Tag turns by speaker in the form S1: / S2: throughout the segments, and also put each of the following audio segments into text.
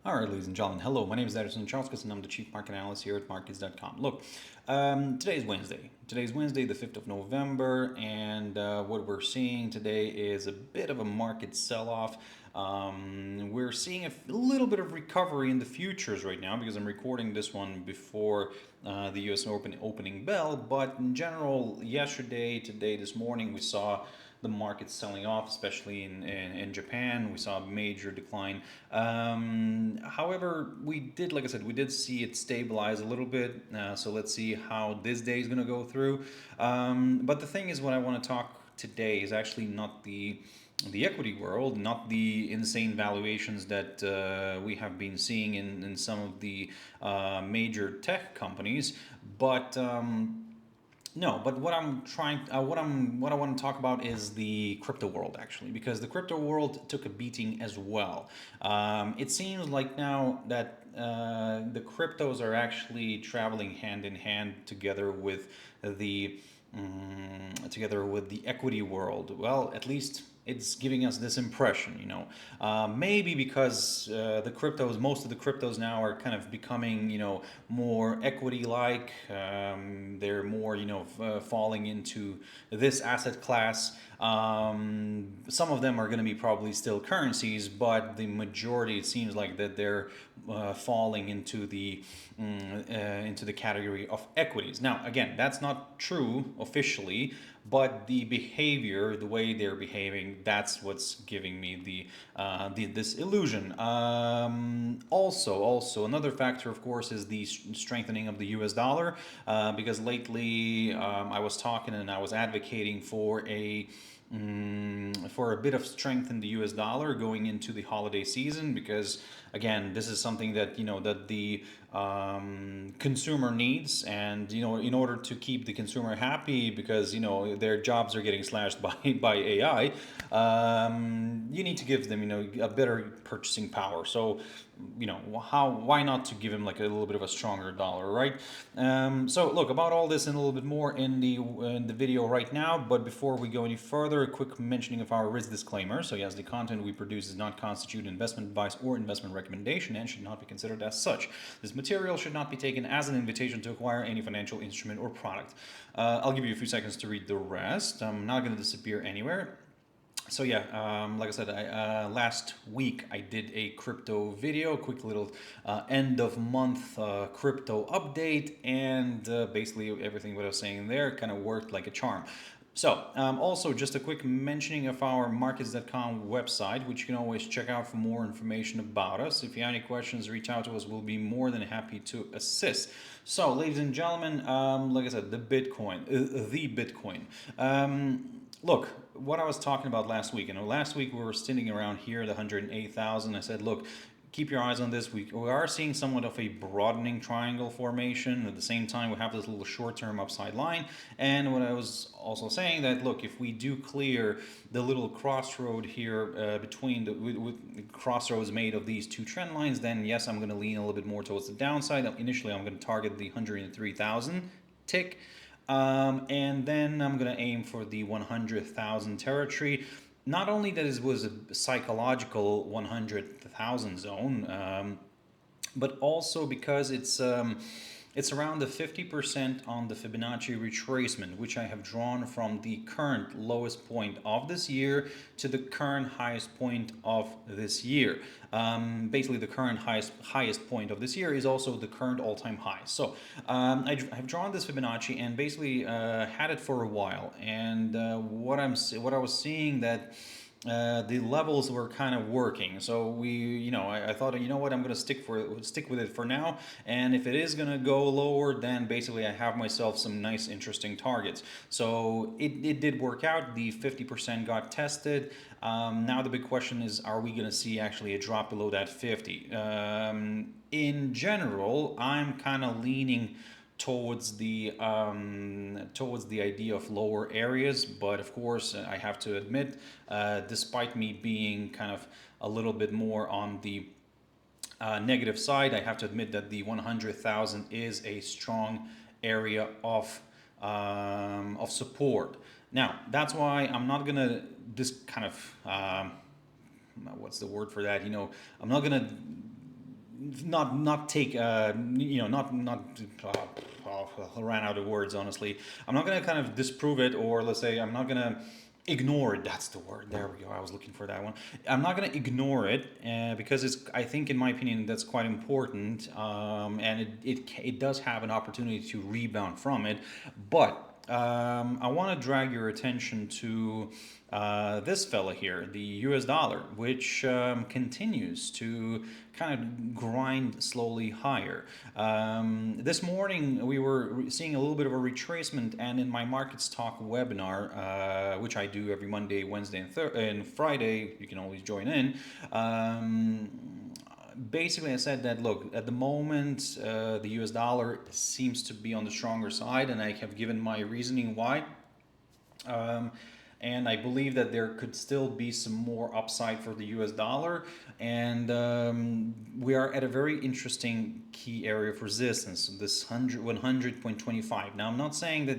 S1: All right, ladies and gentlemen, hello. My name is Darius Anucauskas, and I'm the Chief Market Analyst here at Markets.com. Look, today's Wednesday. Today's Wednesday, the 5th of November, and what we're seeing today is a bit of a market sell-off. We're seeing a little bit of recovery in the futures right now because I'm recording this one before the U.S. opening bell. But in general, yesterday, today, this morning, we saw the market selling off, especially in Japan. We saw a major decline. However, like I said, we did see it stabilize a little bit. So let's see how this day is going to go through. But the thing is, what I want to talk today is actually not the equity world, not the insane valuations that we have been seeing in some of the major tech companies, but no, but what I want to talk about is the crypto world actually, because the crypto world took a beating as well. It seems like now that the cryptos are actually traveling hand in hand the together with the equity world. Well, at least it's giving us this impression, maybe because most of the cryptos now are kind of becoming, more equity-like. They're more, falling into this asset class. Some of them are going to be probably still currencies, but the majority, it seems like that they're falling into the category of equities. Now, again, that's not true officially, but the behavior, the way they're behaving, that's what's giving me this illusion. Also, another factor, of course, is the strengthening of the U.S. dollar, because lately I was talking and I was advocating for a bit of strength in the U.S. dollar going into the holiday season, because again, this is something that that the consumer needs, and in order to keep the consumer happy, because their jobs are getting slashed by AI, you need to give them a better purchasing power. So why not to give him like a little bit of a stronger dollar, right? So look, about all this and a little bit more in the video right now. But before we go any further, a quick mentioning of our risk disclaimer. So yes, the content we produce does not constitute investment advice or investment recommendation and should not be considered as such. This material should not be taken as an invitation to acquire any financial instrument or product. I'll give you a few seconds to read the rest. I'm not going to disappear anywhere. So yeah, like I said, last week I did a crypto video, quick little end of month crypto update, and basically everything what I was saying there kind of worked like a charm. So, also just a quick mentioning of our Markets.com website, which you can always check out for more information about us. If you have any questions, reach out to us. We'll be more than happy to assist. So, ladies and gentlemen, like I said, the Bitcoin. Look, what I was talking about last week. Last week we were sitting around here at 108,000. I said, look, keep your eyes on this. We are seeing somewhat of a broadening triangle formation. At the same time, we have this little short-term upside line. And what I was also saying that, look, if we do clear the little crossroad here between the crossroads made of these two trend lines, then yes, I'm going to lean a little bit more towards the downside. Initially, I'm going to target the 103,000 tick. And then I'm going to aim for the 100,000 territory. Not only that it was a psychological 100,000 zone, but also because it's around the 50% on the Fibonacci retracement, which I have drawn from the current lowest point of this year to the current highest point of this year. Basically, the current highest point of this year is also the current all-time high. So I've drawn this Fibonacci and basically had it for a while. And what I was seeing that the levels were kind of working. So I thought, what, I'm going to stick with it for now. And if it is going to go lower, then basically I have myself some nice, interesting targets. So it did work out. The 50% got tested. Now the big question is, are we going to see actually a drop below that 50? In general, I'm kind of leaning towards the idea of lower areas, but of course I have to admit, despite me being kind of a little bit more on the negative side, I have to admit that the 100,000 is a strong area of support. Now that's why I'm not gonna what's the word for that? I'm not gonna not take not I ran out of words, honestly. I'm not going to kind of disprove it, or let's say I'm not going to ignore it. That's the word. There we go. I was looking for that one. I'm not going to ignore it, because it's, I think, in my opinion, that's quite important, and it does have an opportunity to rebound from it. But I want to drag your attention to this fella here, the US dollar, which continues to kind of grind slowly higher. This morning we were seeing a little bit of a retracement, and in my Markets Talk webinar, which I do every Monday, Wednesday, and Friday, you can always join in. Basically, I said that, look, at the moment, the US dollar seems to be on the stronger side, and I have given my reasoning why. Um, and I believe that there could still be some more upside for the US dollar. And we are at a very interesting key area of resistance, this 100.25. Now, I'm not saying that,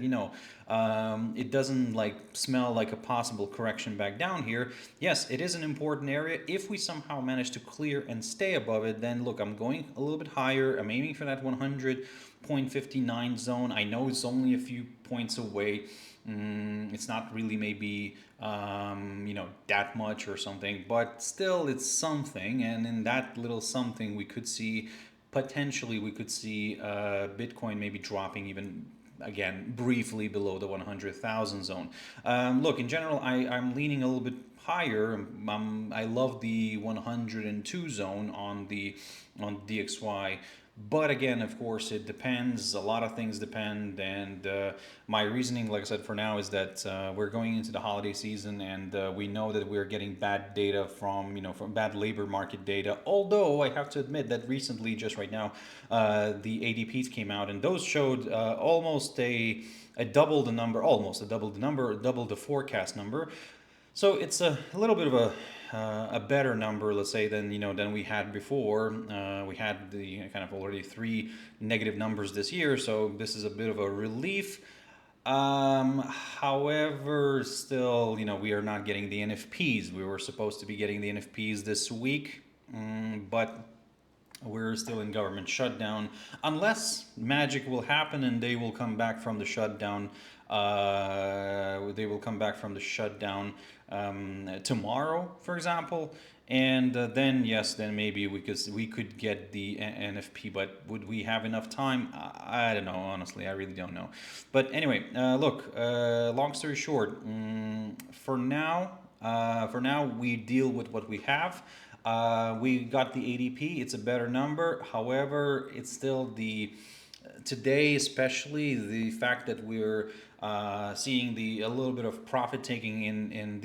S1: it doesn't like smell like a possible correction back down here. Yes, it is an important area. If we somehow manage to clear and stay above it, then look, I'm going a little bit higher. I'm aiming for that 100.59 zone. I know it's only a few points away. It's not really maybe that much or something, but still it's something. And in that little something, we could see potentially Bitcoin maybe dropping even again briefly below the 100,000 zone. Look, in general, I'm leaning a little bit higher. I love the 102 zone on DXY. But again, of course, it depends. A lot of things depend, and my reasoning, like I said, for now is that we're going into the holiday season, and we know that we're getting bad data from bad labor market data. Although I have to admit that recently, just right now, the ADPs came out, and those showed almost a double the number, double the forecast number. So it's a little bit of a better number, let's say, than we had before. We had the kind of already three negative numbers this year, so this is a bit of a relief. However, still, we are not getting the NFPs. We were supposed to be getting the NFPs this week, but we're still in government shutdown. Unless magic will happen and they will come back from the shutdown. They will come back from the shutdown tomorrow, for example, and then yes, then maybe we could get the NFP. But would we have enough time? I don't know. Honestly, I really don't know. But anyway, look. Long story short, for now, we deal with what we have. We got the ADP. It's a better number. However, it's still today, especially the fact that we're seeing a little bit of profit taking in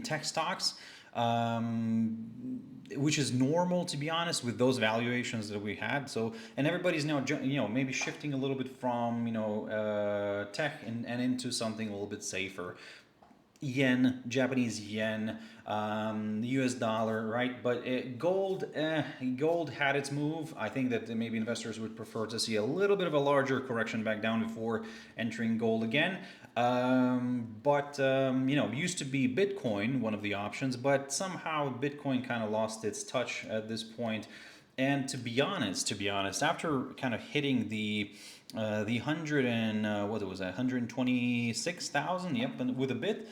S1: tech stocks, which is normal, to be honest, with those valuations that we had. So, and everybody's now maybe shifting a little bit from tech and into something a little bit safer. Japanese yen, the US dollar, right? But gold had its move. I think that maybe investors would prefer to see a little bit of a larger correction back down before entering gold again. But used to be Bitcoin one of the options, but somehow Bitcoin kind of lost its touch at this point. And to be honest, after kind of hitting the 126,000, yep, and with a bit.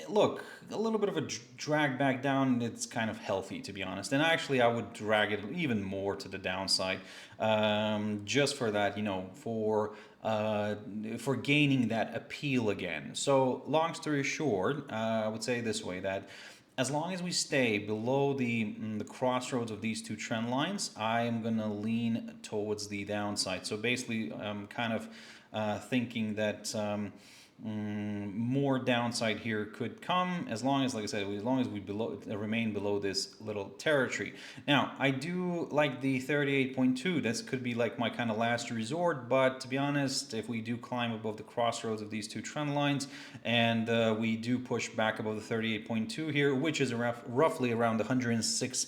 S1: Look, a little bit of a drag back down. It's kind of healthy, to be honest. And actually, I would drag it even more to the downside, just for that, for gaining that appeal again. So, long story short, I would say this way, that as long as we stay below the crossroads of these two trend lines, I am going to lean towards the downside. So basically, I'm kind of thinking that more downside here could come, as long as, like I said, as long as we remain below this little territory. Now, I do like the 38.2. This could be like my kind of last resort, but to be honest, if we do climb above the crossroads of these two trend lines, and we do push back above the 38.2 here, which is roughly around the 106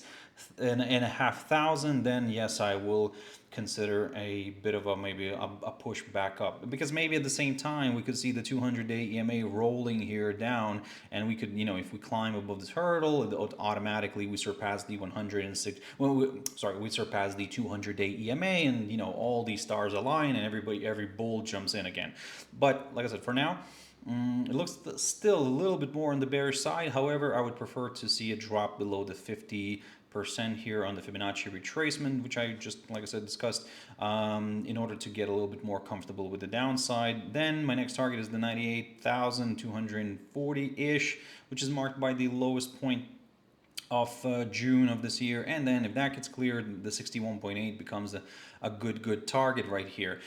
S1: and a half thousand, then yes, I will consider a bit of a maybe a push back up, because maybe at the same time we could see the 200-day EMA rolling here down, and we could, if we climb above this hurdle, automatically we surpass the 106. Well, we surpass the 200-day EMA, and all these stars align, and every bull jumps in again. But like I said, for now, it looks still a little bit more on the bearish side. However, I would prefer to see a drop below the 50% here on the Fibonacci retracement, which I just, like I said, discussed, in order to get a little bit more comfortable with the downside. Then my next target is the 98,240-ish, which is marked by the lowest point of June of this year, and then if that gets cleared, the 61.8 becomes a good target right here,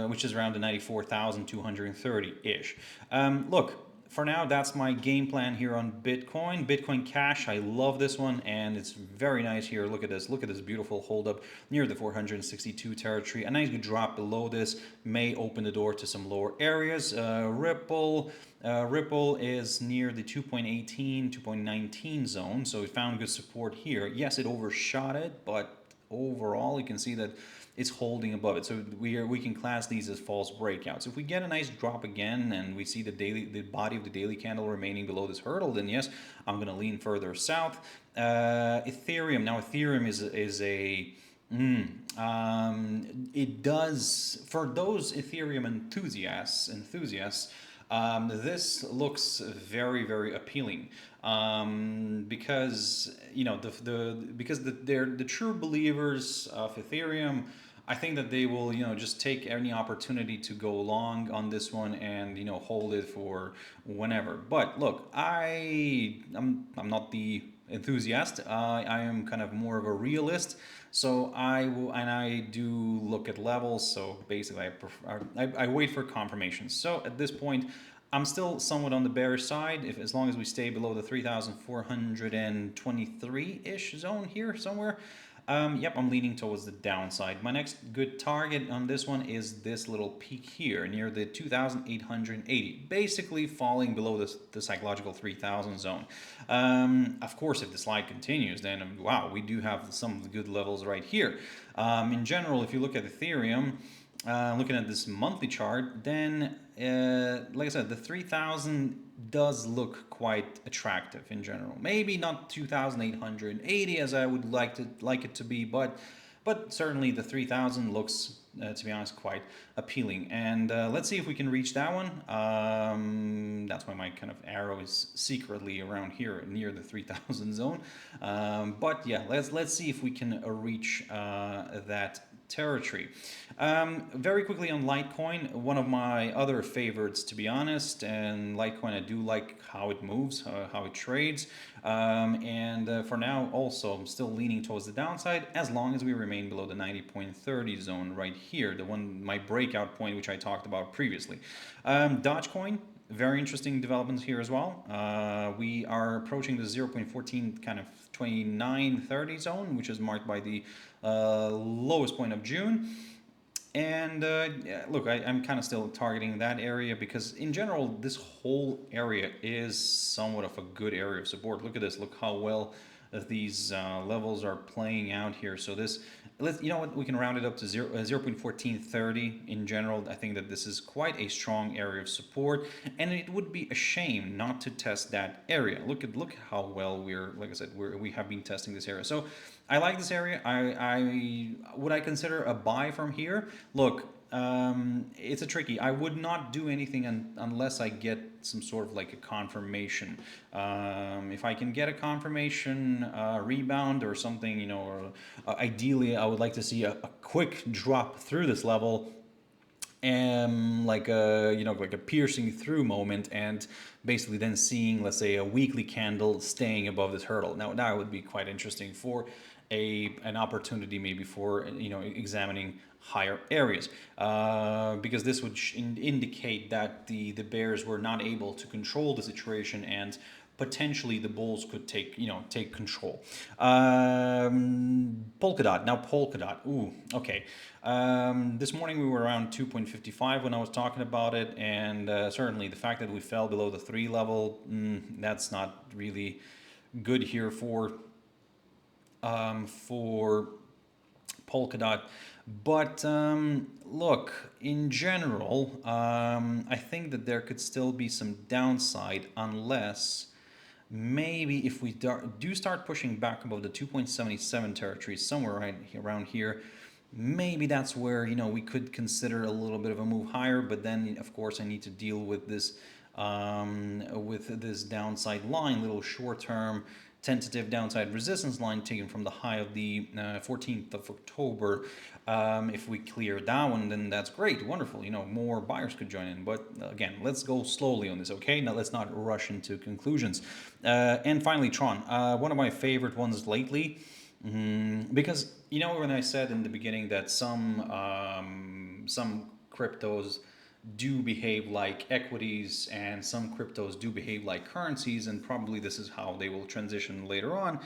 S1: which is around the 94,230-ish. Look, for now, that's my game plan here on Bitcoin. Bitcoin Cash, I love this one, and it's very nice here. Look at this. Look at this beautiful hold up near the 462 territory. A nice good drop below this may open the door to some lower areas. Ripple is near the 2.18, 2.19 zone, so it found good support here. Yes, it overshot it, but overall you can see that it's holding above it, so we can class these as false breakouts. If we get a nice drop again and we see the body of the daily candle remaining below this hurdle, then yes, I'm going to lean further south. Ethereum, now Ethereum is a it does, for those Ethereum enthusiasts, this looks very appealing, because they're the true believers of Ethereum. I think that they will, just take any opportunity to go long on this one and, hold it for whenever. But look, I'm not the enthusiast. I am kind of more of a realist. So I do look at levels. So basically, I wait for confirmations. So at this point, I'm still somewhat on the bearish side, as long as we stay below the 3,423-ish zone here somewhere. Yep, I'm leaning towards the downside. My next good target on this one is this little peak here near the 2,880, basically falling below the psychological 3,000 zone. Of course, if the slide continues, then wow, we do have some good levels right here. In general, if you look at Ethereum, looking at this monthly chart, then like I said, the 3,000 does look quite attractive in general. Maybe not 2,880 as I would like it to be, but certainly the 3,000 looks, to be honest, quite appealing. And let's see if we can reach that one. That's why my kind of arrow is secretly around here near the 3,000 zone. But yeah, let's see if we can reach that territory. Very quickly on Litecoin, one of my other favorites, to be honest. And Litecoin, I do like how it moves, how it trades. For now, also, I'm still leaning towards the downside as long as we remain below the 90.30 zone right here, my breakout point, which I talked about previously. Dogecoin, very interesting developments here as well. We are approaching the 0.14 kind of 29.30 zone, which is marked by the lowest point of June. And yeah, look, I'm kind of still targeting that area because in general, this whole area is somewhat of a good area of support. Look at this. Look how well these levels are playing out here. So this, you know what, we can round it up to 0.1430 in general. I think that this is quite a strong area of support, and it would be a shame not to test that area. Look how well like I said, we have been testing this area. So I like this area. Would I consider a buy from here? Look, it's a tricky. I would not do anything unless I get some sort of like a confirmation. If I can get a confirmation rebound or something, or ideally I would like to see a quick drop through this level, and like a piercing through moment, and basically then seeing, let's say, a weekly candle staying above this hurdle. Now that would be quite interesting for an opportunity maybe for examining higher areas, because this would indicate that the bears were not able to control the situation, and potentially the bulls could take control. Polkadot. Ooh, okay. This morning we were around 2.55 when I was talking about it, and certainly the fact that we fell below the 3 level, that's not really good here for for Polkadot. But look, in general, I think that there could still be some downside unless maybe if we do start pushing back above the 2.77 territory, somewhere right around here, maybe that's where we could consider a little bit of a move higher. But then, of course, I need to deal with this downside line, little short-term tentative downside resistance line taken from the high of the 14th of October. If we clear that one, then that's great, wonderful. More buyers could join in. But again, let's go slowly on this, okay? Now let's not rush into conclusions. And finally, Tron, one of my favorite ones lately, because when I said in the beginning that some cryptos do behave like equities and some cryptos do behave like currencies, and probably this is how they will transition later on.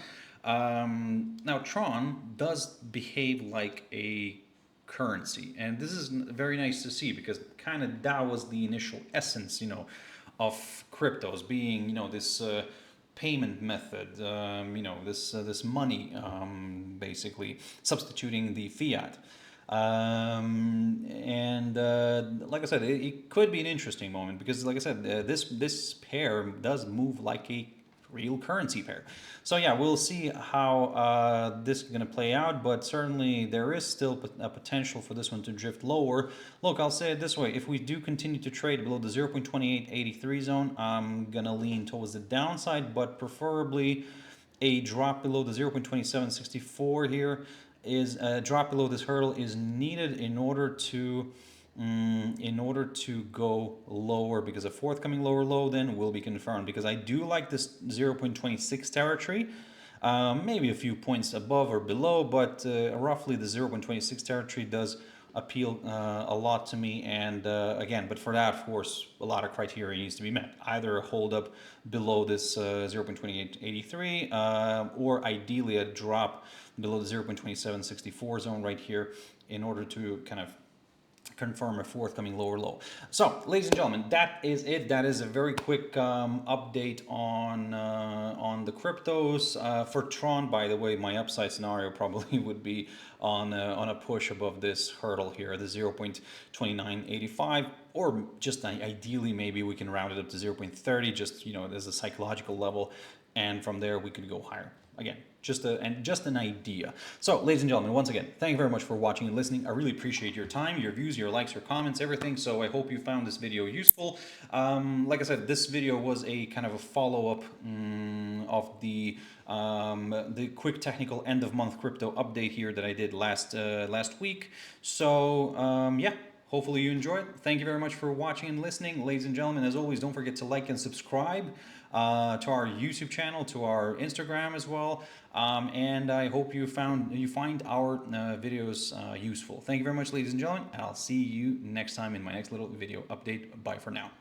S1: Now, Tron does behave like a currency, and this is very nice to see because kind of that was the initial essence, of cryptos being, this payment method, this money, basically substituting the fiat. And like I said, it could be an interesting moment because, like I said, this pair does move like a real currency pair. So yeah, we'll see how this is going to play out, but certainly there is still a potential for this one to drift lower. Look, I'll say it this way: if we do continue to trade below the 0.2883 zone, I'm gonna lean towards the downside, but preferably a drop below the 0.2764 here is a drop below this hurdle is needed in order to go lower, because a forthcoming lower low then will be confirmed, because I do like this 0.26 territory, maybe a few points above or below, but roughly the 0.26 territory does appeal a lot to me. And again, but for that, of course, a lot of criteria needs to be met. Either a hold up below this 0.2883 or ideally a drop below the 0.2764 zone right here in order to kind of confirm a forthcoming lower low. So, ladies and gentlemen, that is it. That is a very quick update on the cryptos. For Tron, by the way, my upside scenario probably would be on a push above this hurdle here, the 0.2985, or just ideally maybe we can round it up to 0.30, just as a psychological level, and from there we could go higher. Again, just an idea. So, ladies and gentlemen, once again, thank you very much for watching and listening. I really appreciate your time, your views, your likes, your comments, everything. So I hope you found this video useful. Like I said, this video was a kind of a follow-up of the quick technical end of month crypto update here that I did last week. So yeah. Hopefully you enjoyed. Thank you very much for watching and listening. Ladies and gentlemen, as always, don't forget to like and subscribe to our YouTube channel, to our Instagram as well. And I hope you find our videos useful. Thank you very much, ladies and gentlemen. I'll see you next time in my next little video update. Bye for now.